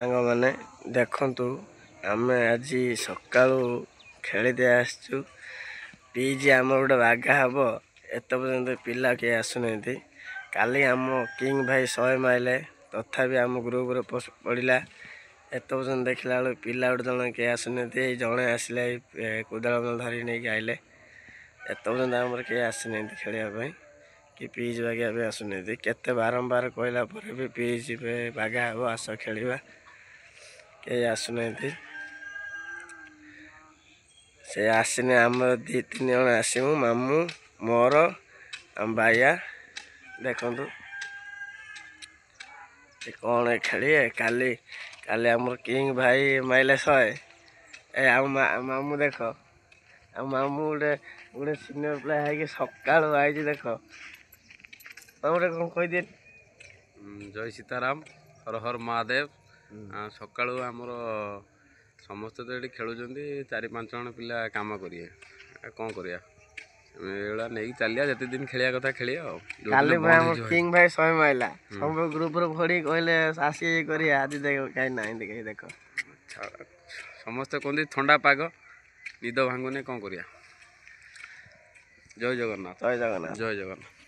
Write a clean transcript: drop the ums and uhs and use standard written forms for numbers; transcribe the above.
ସାଙ୍ଗମାନେ ଦେଖନ୍ତୁ ଆମେ ଆଜି ସକାଳୁ ଖେଳିଦେଇ ଆସିଛୁ। ପିଚ୍ ଆମର ଗୋଟେ ବାଗା ହବ, ଏତେ ପର୍ଯ୍ୟନ୍ତ ପିଲା କେହି ଆସୁନାହାନ୍ତି। କାଲି ଆମ କିଙ୍ଗ ଭାଇ 100 ମାଇଲେ ତଥାପି ଆମ ଗ୍ରୁପରେ ପଡ଼ିଲା। ଏତେ ପର୍ଯ୍ୟନ୍ତ ଦେଖିଲା ବେଳକୁ ପିଲା ଗୋଟେ ଜଣେ କେହି ଆସୁନାହାନ୍ତି। ଏଇ ଜଣେ ଆସିଲେ, ଏଇ କୋଦାଳ ଧରିକି ନେଇକି ଆଇଲେ। ଏତେ ପର୍ଯ୍ୟନ୍ତ ଆମର କେହି ଆସିନାହାନ୍ତି ଖେଳିବା ପାଇଁ କି ପିଚ୍ ବାଗିବା ପାଇଁ ଆସୁନାହାନ୍ତି। କେତେ ବାରମ୍ବାର କହିଲା ପରେ ବି ପିଚ୍ ବାଗା ହବ, ଆସ ଖେଳିବା, କେହି ଆସୁନାହାନ୍ତି। ସେ ଆସିନେ ଆମର 2-3 ଜଣ ଆସିବୁ, ମାମୁଁ ମୋର ଆମ ବାଇଆ। ଦେଖନ୍ତୁ କ'ଣ ଖେଳିବେ। କାଲି ଆମର କିଙ୍ଗ ଭାଇ ମାଇଲେ 100। ଆମ ମାମୁଁ ଦେଖ, ଆମ ମାମୁଁ ଗୋଟେ ସିନିୟର ପ୍ଲେୟାର ହେଇକି ସକାଳୁ ଆଇଛି। ଦେଖ ଗୋଟେ କ'ଣ କହିଦିଏ। ଜୟ ସୀତାରାମ, ହର ହର ମହାଦେବ। ସକାଳୁ ଆମର ସମସ୍ତେ ତ ଏଠି ଖେଳୁଛନ୍ତି, 4-5 ଜଣ ପିଲା କାମ କରିବେ। କ'ଣ କରିବା, ଏଇଭଳିଆ ନେଇକି ଚାଲିବା। ଯେତେ ଦିନ ଖେଳିବା କଥା ଖେଳିବା ଆଉ। କାଲି ଆମ କିଙ୍ଗ ଭାଇ 100 ମାଇଲା, ସବୁ ଗ୍ରୁପରେ ଭରି କହିଲେ ଆସି କରିବା। ଆଜି ଦେଖ କାହିଁ ନାହାନ୍ତି କେହି। ଦେଖ ସମସ୍ତେ କୁହନ୍ତି ଥଣ୍ଡା ପାଗ, ନିଦ ଭାଙ୍ଗୁନି, କ'ଣ କରିବା। ଜୟ ଜଗନ୍ନାଥ, ଜୟ ଜଗନ୍ନାଥ। ଜୟ ଜଗନ୍ନାଥ।